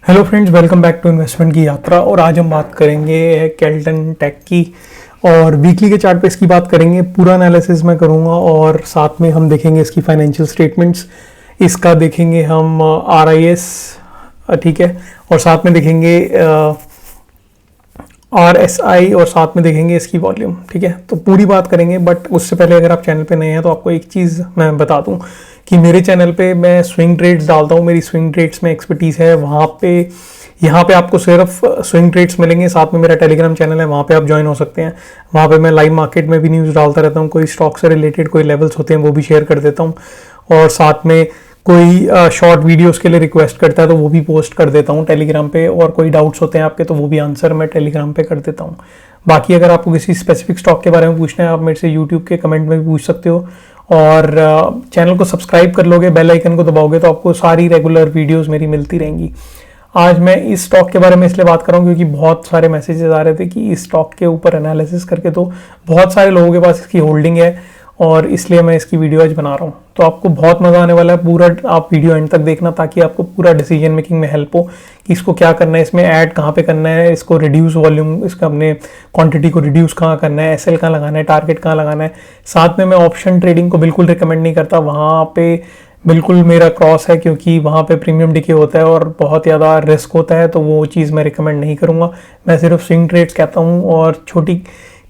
Hello friends, welcome back to investment की यात्रा। और आज हम बात करेंगे केल्टन टेक की और वीकली के चार्ट पे इसकी बात करेंगे। पूरा एनालिसिस मैं करूंगा और साथ में हम देखेंगे इसकी फाइनेंशियल स्टेटमेंट्स, इसका देखेंगे हम RIS, ठीक है, और साथ में देखेंगे RSI और साथ में देखेंगे इसकी वॉल्यूम। ठीक है, तो पूरी बात करेंगे। बट उससे पहले अगर आप चैनल पे नए हैं तो आपको एक चीज़ मैं बता दूं कि मेरे चैनल पे मैं स्विंग ट्रेड्स डालता हूँ। मेरी स्विंग ट्रेड्स में एक्सपर्टीज़ है। वहाँ पे यहाँ पे आपको सिर्फ स्विंग ट्रेड्स मिलेंगे। साथ में मेरा टेलीग्राम चैनल है, वहाँ पे आप ज्वाइन हो सकते हैं। वहाँ पे मैं लाइव मार्केट में भी न्यूज़ डालता रहता हूँ। कोई स्टॉक से रिलेटेड कोई लेवल्स होते हैं वो भी शेयर कर देता हूँ। और साथ में कोई शॉर्ट वीडियोस के लिए रिक्वेस्ट करता है तो वो भी पोस्ट कर देता हूँ टेलीग्राम पे। और कोई डाउट्स होते हैं आपके तो वो भी आंसर मैं टेलीग्राम पे कर देता हूँ। बाकी अगर आपको किसी स्पेसिफिक स्टॉक के बारे में पूछना है आप मेरे से यूट्यूब के कमेंट में भी पूछ सकते हो। और चैनल को सब्सक्राइब कर लोगे, बेल आइकन को दबाओगे तो आपको सारी रेगुलर वीडियोस मेरी मिलती रहेंगी। आज मैं इस स्टॉक के बारे में इसलिए बात कर रहा हूँ क्योंकि बहुत सारे मैसेजेस आ रहे थे कि इस स्टॉक के ऊपर एनालिसिस करके, तो बहुत सारे लोगों के पास इसकी होल्डिंग है और इसलिए मैं इसकी वीडियो आज बना रहा हूँ। तो आपको बहुत मज़ा आने वाला है। पूरा आप वीडियो एंड तक देखना ताकि आपको पूरा डिसीजन मेकिंग में हेल्प हो कि इसको क्या करना है, इसमें ऐड कहाँ पे करना है, इसको रिड्यूस वॉल्यूम, इसका अपने क्वांटिटी को रिड्यूस कहाँ करना है, SL कहाँ लगाना है, टारगेट कहाँ लगाना है। साथ में मैं ऑप्शन ट्रेडिंग को बिल्कुल रिकमेंड नहीं करता। वहाँ पे बिल्कुल मेरा क्रॉस है क्योंकि वहाँ पे प्रीमियम डिके होता है और बहुत ज़्यादा रिस्क होता है, तो वो चीज़ मैं रिकमेंड नहीं करूँगा। मैं सिर्फ स्विंग ट्रेड्स कहता हूँ। और छोटी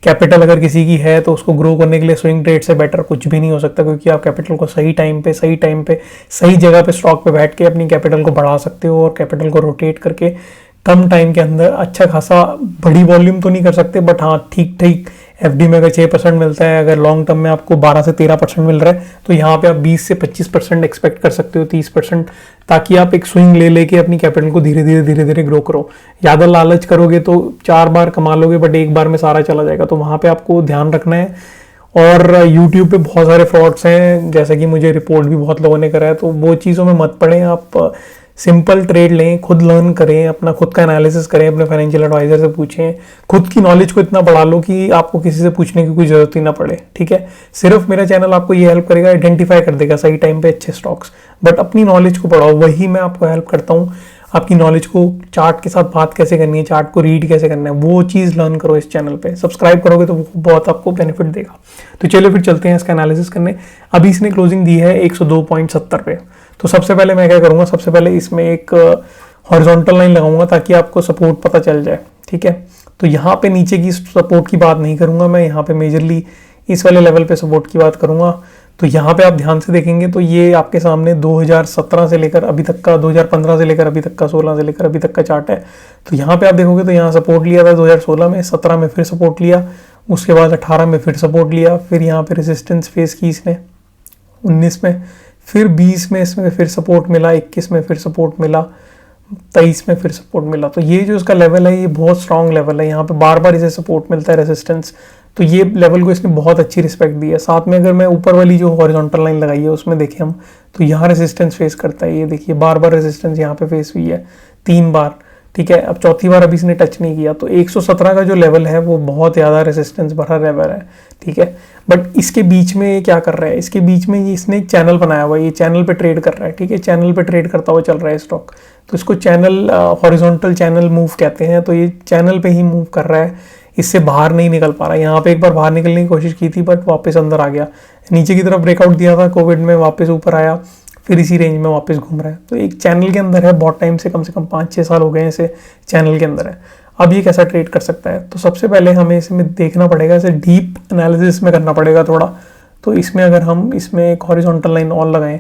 कैपिटल अगर किसी की है तो उसको ग्रो करने के लिए स्विंग ट्रेड से बेटर कुछ भी नहीं हो सकता, क्योंकि आप कैपिटल को सही टाइम पे सही जगह पे स्टॉक पे बैठ के अपनी कैपिटल को बढ़ा सकते हो और कैपिटल को रोटेट करके कम टाइम के अंदर अच्छा खासा, बड़ी वॉल्यूम तो नहीं कर सकते बट हाँ ठीक ठीक। FD में अगर 6% मिलता है, अगर लॉन्ग टर्म में आपको 12 से 13% मिल रहा है तो यहाँ पे आप 20 से 25% एक्सपेक्ट कर सकते हो, 30%, ताकि आप एक स्विंग ले लेके अपनी कैपिटल को धीरे धीरे ग्रो करो। ज़्यादा लालच करोगे तो 4 बार कमा लोगे बट एक बार में सारा चला जाएगा, तो वहाँ पे आपको ध्यान रखना है। और YouTube पे बहुत सारे फ्रॉड्स हैं, जैसे कि मुझे रिपोर्ट भी बहुत लोगों ने करा है, तो वो चीज़ों में मत पड़ें। आप सिंपल ट्रेड लें, खुद लर्न करें, अपना खुद का एनालिसिस करें, अपने फाइनेंशियल एडवाइजर से पूछें, खुद की नॉलेज को इतना बढ़ा लो कि आपको किसी से पूछने की कोई ज़रूरत ही ना पड़े। ठीक है, सिर्फ मेरा चैनल आपको ये हेल्प करेगा, आइडेंटिफाई कर देगा सही टाइम पे अच्छे स्टॉक्स, बट अपनी नॉलेज को बढ़ाओ, वही मैं आपको हेल्प करता हूँ। आपकी नॉलेज को, चार्ट के साथ बात कैसे करनी है, चार्ट को रीड कैसे करना है, वो चीज़ लर्न करो इस चैनल पे। सब्सक्राइब करोगे तो वो बहुत आपको बेनिफिट देगा। तो चलो फिर चलते हैं इसका एनालिसिस करने। अभी इसने क्लोजिंग दी है 102.70 पे। तो सबसे पहले मैं क्या करूँगा, सबसे पहले इसमें एक हॉरिजॉन्टल लाइन लगाऊंगा ताकि आपको सपोर्ट पता चल जाए। ठीक है, तो यहाँ पे नीचे की सपोर्ट की बात नहीं करूँगा मैं, यहाँ पे मेजरली इस वाले लेवल पे सपोर्ट की बात करूँगा। तो यहाँ पे आप ध्यान से देखेंगे तो ये आपके सामने 2017 से लेकर अभी तक का, 2015 से लेकर अभी तक का, 16 से लेकर अभी तक का चार्ट है। तो यहाँ पे आप देखोगे तो यहाँ सपोर्ट लिया था 2016 में, 17 में फिर सपोर्ट लिया, उसके बाद 18 में फिर सपोर्ट लिया, फिर यहाँ पे रेजिस्टेंस फेस की इसने 19 में, फिर 20 में इसमें फिर सपोर्ट मिला, 21 में फिर सपोर्ट मिला, 23 में फिर सपोर्ट मिला। तो ये जो इसका लेवल है ये बहुत स्ट्रांग लेवल है, यहाँ पे बार बार इसे सपोर्ट मिलता है, रेजिस्टेंस। तो ये लेवल को इसने बहुत अच्छी रिस्पेक्ट दी है। साथ में अगर मैं ऊपर वाली जो हॉरिजॉन्टल लाइन लगाई है उसमें देखें हम, तो यहाँ रेजिस्टेंस फेस करता है। ये देखिए बार बार रेजिस्टेंस यहाँ पे फेस हुई है 3 बार। ठीक है, अब चौथी बार अभी इसने टच नहीं किया। तो 117 का जो लेवल है वो बहुत ज़्यादा रेजिस्टेंस भरा लेवल है। ठीक है, बट इसके बीच में ये क्या कर रहा है, इसके बीच में ये इसने एक चैनल बनाया हुआ है, ये चैनल पे ट्रेड कर रहा है। ठीक है, चैनल पे ट्रेड करता हुआ चल रहा है स्टॉक, तो इसको चैनल, हॉरिजॉन्टल चैनल मूव कहते हैं। तो ये चैनल पे ही मूव कर रहा है, इससे बाहर नहीं निकल पा रहा। यहाँ पे एक बार बाहर निकलने की कोशिश की थी बट वापस अंदर आ गया, नीचे की तरफ ब्रेकआउट दिया था कोविड में, वापस ऊपर आया, फिर इसी रेंज में वापस घूम रहा है। तो एक चैनल के अंदर है, बहुत टाइम से, कम 5-6 साल हो गए इसे चैनल के अंदर है। अब ये कैसा ट्रेड कर सकता है, तो सबसे पहले हमें इसमें देखना पड़ेगा, इसे डीप एनालिसिस में करना पड़ेगा थोड़ा। तो इसमें अगर हम इसमें एक हॉरिजॉन्टल लाइन और लगाएं,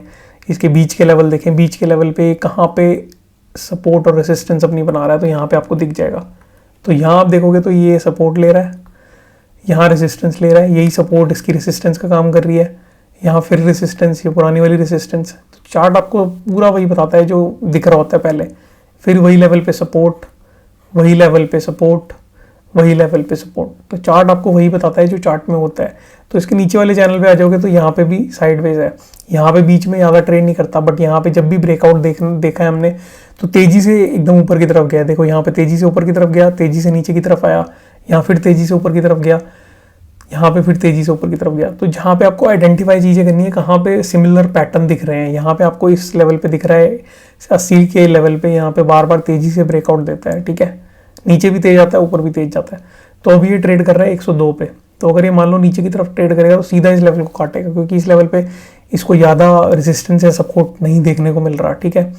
इसके बीच के लेवल देखें, बीच के लेवल पे कहाँ पे सपोर्ट और रेसिस्टेंस अपनी बना रहा है, तो यहाँ पे आपको दिख जाएगा। तो यहाँ आप देखोगे तो ये सपोर्ट ले रहा है, यहाँ रेसिस्टेंस ले रहा है, यही सपोर्ट इसकी रेसिस्टेंस का काम कर रही है, यहाँ फिर रेसिस्टेंस, ये पुरानी वाली रेसिस्टेंस। तो चार्ट आपको पूरा वही बताता है जो दिख रहा होता है पहले, फिर वही लेवल पे सपोर्ट, वही लेवल पे सपोर्ट, वही लेवल पे सपोर्ट। तो चार्ट आपको वही बताता है जो चार्ट में होता है। तो इसके नीचे वाले चैनल पे आ जाओगे तो यहाँ पे भी साइडवेज है, यहाँ पे बीच में ज़्यादा ट्रेड नहीं करता, बट यहाँ पे जब भी ब्रेकआउट देखा है हमने तो तेज़ी से एकदम ऊपर की तरफ गया। देखो यहाँ पे तेज़ी से ऊपर की तरफ गया, तेज़ी से नीचे की तरफ आया, यहाँ फिर तेज़ी से ऊपर की तरफ गया, यहाँ पे फिर तेजी से ऊपर की तरफ गया। तो जहाँ पे आपको आइडेंटिफाई चीज़ें करनी है कहाँ पे सिमिलर पैटर्न दिख रहे हैं, यहाँ पे आपको इस लेवल पे दिख रहा है 80 के लेवल पे, यहाँ पे बार बार तेजी से ब्रेकआउट देता है, ठीक है, नीचे भी तेज आता है ऊपर भी तेज जाता है। तो अभी ये ट्रेड कर रहा है 102 पे, तो अगर ये मान लो नीचे की तरफ ट्रेड करेगा तो सीधा इस लेवल को काटेगा, क्योंकि इस लेवल पे इसको ज़्यादा रेजिस्टेंस या सपोर्ट नहीं देखने को मिल रहा, ठीक है।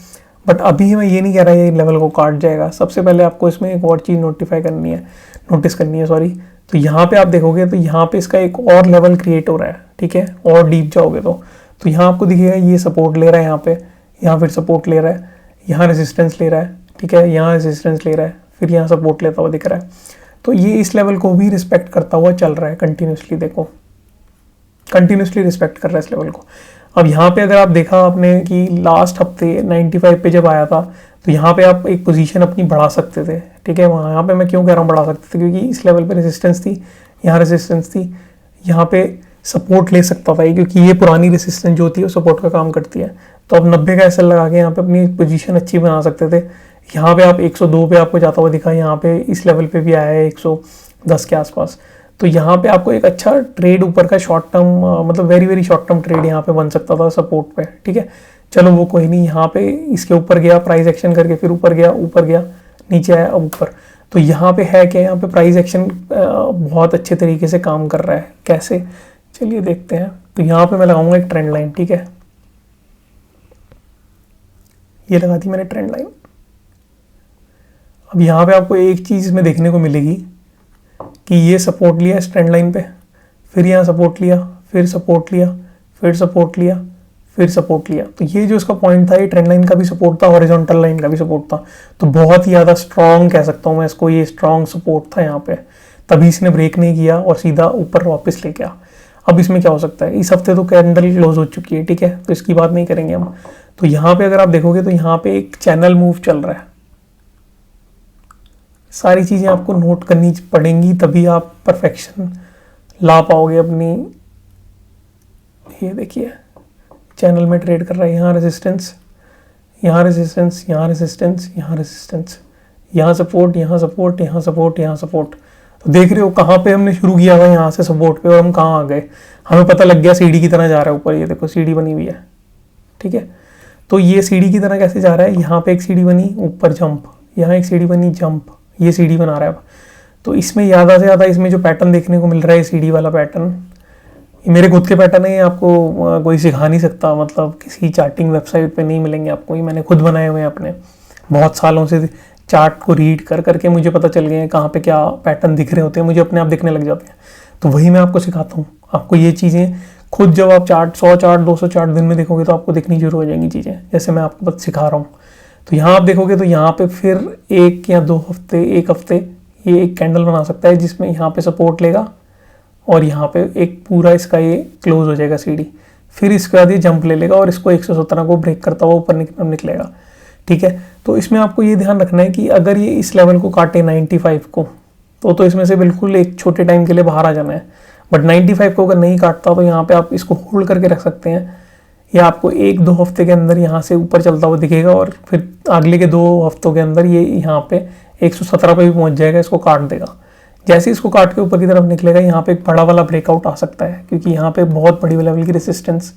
बट अभी मैं ये नहीं कह रहा ये लेवल को काट जाएगा। सबसे पहले आपको इसमें एक और चीज़ नोटिस करनी है सॉरी। तो यहाँ पे आप देखोगे तो यहाँ पे इसका एक और लेवल क्रिएट हो रहा है, ठीक है, और डीप जाओगे तो यहाँ आपको दिखेगा ये सपोर्ट ले रहा है, यहाँ पे, यहाँ फिर सपोर्ट ले रहा है, यहाँ रेजिस्टेंस ले रहा है, ठीक है, यहाँ रेजिस्टेंस ले रहा है, फिर यहाँ सपोर्ट लेता हुआ दिख रहा है। तो ये इस लेवल को भी रिस्पेक्ट करता हुआ चल रहा है कंटिन्यूसली, देखो कंटिन्यूसली रिस्पेक्ट कर रहा है इस लेवल को। अब यहाँ पे अगर आप देखा आपने कि लास्ट हफ्ते 95 पे जब आया था तो यहाँ पे आप एक पोजीशन अपनी बढ़ा सकते थे, ठीक है। वहाँ यहाँ पे मैं क्यों कह रहा हूँ बढ़ा सकते थे, क्योंकि इस लेवल पे रेजिस्टेंस थी, यहाँ रेजिस्टेंस थी, यहाँ पे सपोर्ट ले सकता था, क्योंकि ये पुरानी रेजिस्टेंस जो होती है वो सपोर्ट का काम करती है। तो अब 90 का एसएल लगा के यहाँ पे अपनी पोजीशन अच्छी बना सकते थे। यहाँ पे आप 102 पे आपको जाता हुआ दिखा, यहाँ पे इस लेवल पे भी आया है 110 के आसपास। तो यहाँ पे आपको एक अच्छा ट्रेड ऊपर का शॉर्ट टर्म मतलब very very short term trade यहाँ पे बन सकता था सपोर्ट पे, ठीक है। चलो वो कोई नहीं, यहाँ पे इसके ऊपर गया प्राइस एक्शन करके, फिर ऊपर गया नीचे आया अब ऊपर। तो यहाँ पे है क्या, यहाँ पे प्राइस एक्शन बहुत अच्छे तरीके से काम कर रहा है। कैसे, चलिए देखते हैं। तो यहाँ पे मैं लगाऊंगा एक ट्रेंड लाइन, ठीक है, ये लगा दी मैंने ट्रेंड लाइन। अब यहाँ पे आपको एक चीज़ में देखने को मिलेगी कि ये सपोर्ट लिया इस ट्रेंड लाइन पे, फिर यहाँ सपोर्ट लिया, फिर सपोर्ट लिया, फिर सपोर्ट लिया, फिर सपोर्ट लिया। तो ये जो इसका पॉइंट था, ये ट्रेंड लाइन का भी सपोर्ट था, हॉरिजॉन्टल लाइन का भी सपोर्ट था। तो बहुत ही ज़्यादा स्ट्रॉन्ग कह सकता हूँ मैं इसको, ये स्ट्रॉन्ग सपोर्ट था यहाँ पे, तभी इसने ब्रेक नहीं किया और सीधा ऊपर वापस लेके आ। अब इसमें क्या हो सकता है, इस हफ्ते तो कैंडल क्लोज हो चुकी है, ठीक है, तो इसकी बात नहीं करेंगे हम। तो यहाँ पे अगर आप देखोगे तो यहाँ पे एक चैनल मूव चल रहा है। सारी चीज़ें आपको नोट करनी पड़ेंगी, तभी आप परफेक्शन ला पाओगे अपनी। ये देखिए चैनल में ट्रेड कर रहा है, यहाँ रेजिस्टेंस, यहाँ रेजिस्टेंस, यहाँ रेजिस्टेंस, यहाँ रेजिस्टेंस, यहाँ सपोर्ट, यहाँ सपोर्ट, यहाँ सपोर्ट, यहाँ सपोर्ट। तो देख रहे हो कहाँ पे हमने शुरू किया था, यहाँ से सपोर्ट पे, और हम कहाँ आ गए, हमें पता लग गया सीढ़ी की तरह जा रहा है ऊपर। ये देखो सीढ़ी बनी हुई है, ठीक है। तो ये सीढ़ी की तरह कैसे जा रहा है, यहाँ पे एक सीढ़ी बनी, ऊपर जंप, यहाँ एक सीढ़ी बनी, जंप, ये सीढ़ी बना रहा है अब। तो इसमें ज़्यादा से ज़्यादा इसमें जो पैटर्न देखने को मिल रहा है, सीढ़ी वाला पैटर्न, ये मेरे खुद के पैटर्न है, आपको कोई सिखा नहीं सकता, मतलब किसी चार्टिंग वेबसाइट पे नहीं मिलेंगे आपको, ये मैंने खुद बनाए हुए हैं अपने, बहुत सालों से चार्ट को रीड कर करके मुझे पता चल गए हैं कहाँ पे क्या पैटर्न दिख रहे होते हैं, मुझे अपने आप दिखने लग जाते हैं। तो वही मैं आपको सिखाता हूँ। आपको ये चीज़ें खुद जब आप चार्ट 100 चार्ट 200 चार्ट दिन में देखोगे तो आपको दिखनी शुरू हो जाएंगी चीज़ें, जैसे मैं आपको बस सिखा रहा हूँ। तो यहाँ आप देखोगे तो यहाँ पे फिर 1 या 2 हफ्ते, 1 हफ्ते ये एक कैंडल बना सकता है, जिसमें यहाँ पे सपोर्ट लेगा और यहाँ पे एक पूरा इसका ये क्लोज हो जाएगा सीढ़ी, फिर इसके बाद ये जंप ले लेगा और इसको 117 को ब्रेक करता हुआ ऊपर निकलेगा, ठीक है। तो इसमें आपको ये ध्यान रखना है कि अगर ये इस लेवल को काटे 95 को, तो इसमें से बिल्कुल एक छोटे टाइम के लिए बाहर आ जाना है। बट 95 को अगर नहीं काटता तो यहाँ पे आप इसको होल्ड करके रख सकते हैं, या आपको 1-2 हफ्ते के अंदर यहाँ से ऊपर चलता हुआ दिखेगा और फिर अगले के 2 हफ्तों के अंदर ये यहाँ पे 117 पे भी पहुँच जाएगा, इसको काट देगा। जैसे इसको काट के ऊपर की तरफ निकलेगा, यहाँ पे एक बड़ा वाला ब्रेकआउट आ सकता है, क्योंकि यहाँ पे बहुत बड़ी लेवल की रेसिस्टेंस,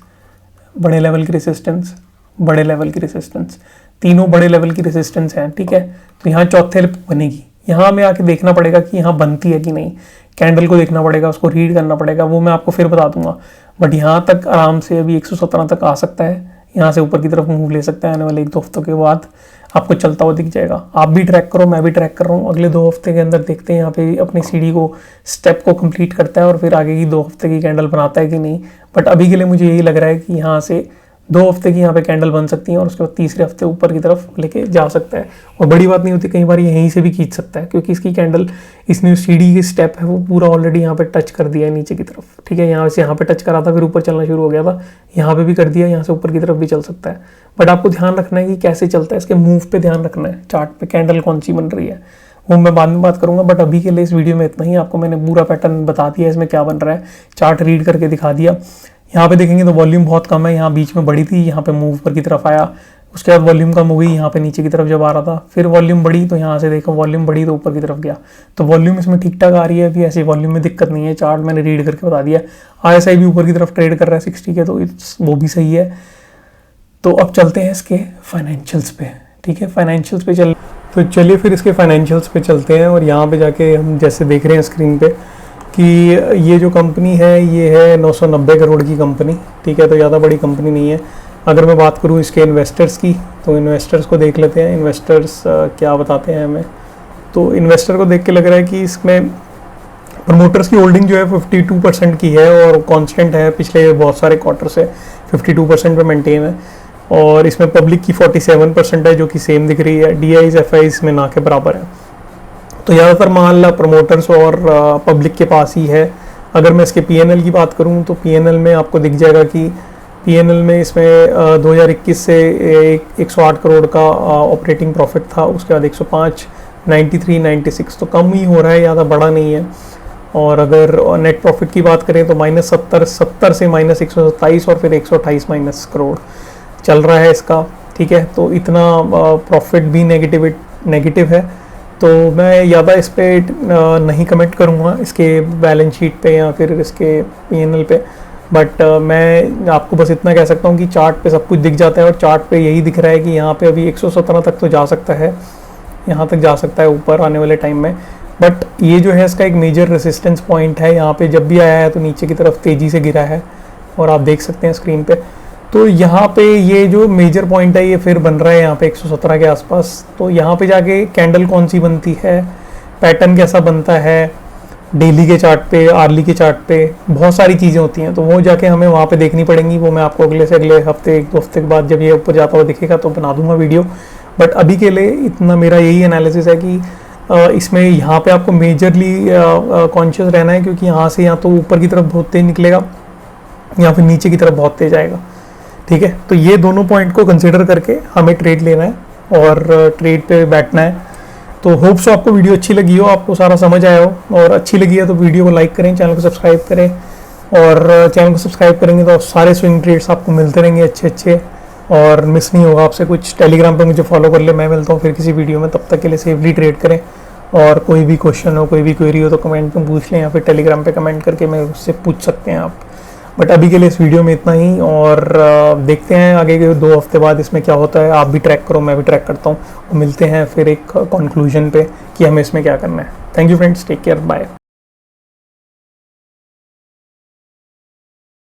बड़े लेवल की रेसिस्टेंस, बड़े लेवल की रेसिस्टेंस, तीनों बड़े लेवल की रेसिस्टेंस हैं, ठीक है। तो यहाँ चौथे बनेगी, यहाँ हमें आके देखना पड़ेगा कि यहाँ बनती है कि नहीं, कैंडल को देखना पड़ेगा, उसको रीड करना पड़ेगा, वो मैं आपको फिर बता दूंगा। बट यहाँ तक आराम से अभी 117 तक आ सकता है, यहाँ से ऊपर की तरफ मूव ले सकता है। आने वाले 1-2 हफ्तों के बाद आपको चलता हुआ दिख जाएगा। आप भी ट्रैक करो, मैं भी ट्रैक कर रहा हूँ। अगले 2 हफ्ते के अंदर देखते हैं यहाँ पे अपनी सीढ़ी को, स्टेप को कंप्लीट करता है और फिर आगे की 2 हफ्ते की कैंडल बनाता है कि नहीं। बट अभी के लिए मुझे यही लग रहा है कि यहाँ से 2 हफ्ते की यहाँ पे कैंडल बन सकती है और उसके बाद तीसरे हफ्ते ऊपर की तरफ लेके जा सकता है। और बड़ी बात नहीं होती, कई बार यहीं से भी खींच सकता है, क्योंकि इसकी कैंडल, इसने सीढ़ी की स्टेप है वो पूरा ऑलरेडी यहाँ पे टच कर दिया है नीचे की तरफ, ठीक है। यहाँ से यहाँ पे टच करा था, फिर ऊपर चलना शुरू हो गया था, यहाँ पे भी कर दिया, यहाँ से ऊपर की तरफ भी चल सकता है। बट आपको ध्यान रखना है कि कैसे चलता है, इसके मूव पे ध्यान रखना है, चार्ट पे कैंडल कौन सी बन रही है, वो मैं बाद में बात करूंगा। बट अभी के लिए इस वीडियो में इतना ही, आपको मैंने पूरा पैटर्न बता दिया, इसमें क्या बन रहा है, चार्ट रीड करके दिखा दिया। यहाँ पे देखेंगे तो वॉल्यूम बहुत कम है, यहाँ बीच में बड़ी थी, यहाँ पे मूव ऊपर की तरफ आया, उसके बाद वॉल्यूम कम हो गई यहाँ पे नीचे की तरफ जब आ रहा था, फिर वॉल्यूम बढ़ी तो यहाँ से देखो वॉल्यूम बढ़ी तो ऊपर की तरफ गया, तो वॉल्यूम इसमें ठीक ठाक आ रही है, अभी ऐसी वॉल्यूम में दिक्कत नहीं है। चार्ट मैंने रीड करके बता दिया। RSI भी ऊपर की तरफ ट्रेड कर रहा है 60 के, तो वो भी सही है। तो अब चलते हैं इसके फाइनेंशियल्स पे, ठीक है, फाइनेंशियल्स पे तो चलिए फिर इसके फाइनेंशियल्स पे चलते हैं। और यहाँ पे जाके हम जैसे देख रहे हैं स्क्रीन पे कि ये जो कंपनी है ये है 990 करोड़ की कंपनी, ठीक है, तो ज़्यादा बड़ी कंपनी नहीं है। अगर मैं बात करूँ इसके इन्वेस्टर्स की, तो इन्वेस्टर्स को देख लेते हैं, इन्वेस्टर्स क्या बताते हैं हमें। तो इन्वेस्टर को देख के लग रहा है कि इसमें प्रमोटर्स की होल्डिंग जो है 52% की है और कांस्टेंट है, पिछले बहुत सारे क्वार्टर से 52% पे मेंटेन है। और इसमें पब्लिक की 47% है जो कि सेम दिख रही है। DIs FIs में ना के बराबर है। तो ज़्यादातर माल प्रमोटर्स और पब्लिक के पास ही है। अगर मैं इसके PNL की बात करूं तो PNL में आपको दिख जाएगा कि PNL में इसमें 2021 से 108 करोड़ का ऑपरेटिंग प्रॉफिट था, उसके बाद 105, 93, 96, तो कम ही हो रहा है, ज़्यादा बड़ा नहीं है। और अगर नेट प्रॉफिट की बात करें तो -70 से -127 और फिर 128 माइनस करोड़ चल रहा है इसका, ठीक है। तो इतना प्रॉफिट भी नेगेटिव है। तो मैं ज़्यादा इस पर नहीं कमेंट करूँगा इसके बैलेंस शीट पे या फिर इसके PNL पे, बट मैं आपको बस इतना कह सकता हूँ कि चार्ट पे सब कुछ दिख जाता है और चार्ट पे यही दिख रहा है कि यहाँ पे अभी 117 तक तो जा सकता है, यहाँ तक जा सकता है ऊपर आने वाले टाइम में। बट ये जो है इसका एक मेजर रेसिस्टेंस पॉइंट है, यहाँ पे जब भी आया है तो नीचे की तरफ तेज़ी से गिरा है और आप देख सकते हैं स्क्रीन पे। तो यहाँ पे ये जो मेजर पॉइंट है ये फिर बन रहा है यहाँ पे 117 के आसपास। तो यहाँ पे जाके कैंडल कौन सी बनती है, पैटर्न कैसा बनता है, डेली के चार्ट पे, आर्ली के चार्ट पे, बहुत सारी चीज़ें होती हैं, तो वो जाके हमें वहाँ पे देखनी पड़ेंगी। वो मैं आपको अगले से अगले हफ्ते 1-2 हफ्ते के बाद जब ये ऊपर जाता हुआ दिखेगा तो बना दूंगा वीडियो। बट अभी के लिए इतना मेरा यही एनालिसिस है कि इसमें यहाँ पे आपको मेजरली कॉन्शियस रहना है, क्योंकि यहाँ से या तो ऊपर की तरफ बहुत तेज निकलेगा या फिर नीचे की तरफ बहुत तेज आएगा, ठीक है। तो ये दोनों पॉइंट को कंसिडर करके हमें ट्रेड लेना है और ट्रेड पे बैठना है। तो होप सो आपको वीडियो अच्छी लगी हो, आपको सारा समझ आया हो, और अच्छी लगी है तो वीडियो को लाइक करें, चैनल को सब्सक्राइब करें। और चैनल को सब्सक्राइब करेंगे तो सारे स्विंग ट्रेड्स आपको मिलते रहेंगे अच्छे, और मिस नहीं होगा आपसे कुछ। टेलीग्राम पे मुझे फॉलो कर ले, मैं मिलता हूँ फिर किसी वीडियो में। तब तक के लिए सेफली ट्रेड करें, और कोई भी क्वेश्चन हो, कोई भी क्वेरी हो तो कमेंट में पूछ लें या फिर टेलीग्राम पे कमेंट करके मैं उससे पूछ सकते हैं आप। बट अभी के लिए इस वीडियो में इतना ही, और देखते हैं आगे के 2 हफ्ते बाद इसमें क्या होता है। आप भी ट्रैक करो, मैं भी ट्रैक करता हूँ, और मिलते हैं फिर एक कंक्लूजन पे कि हमें इसमें क्या करना है। Thank you friends, take care, bye.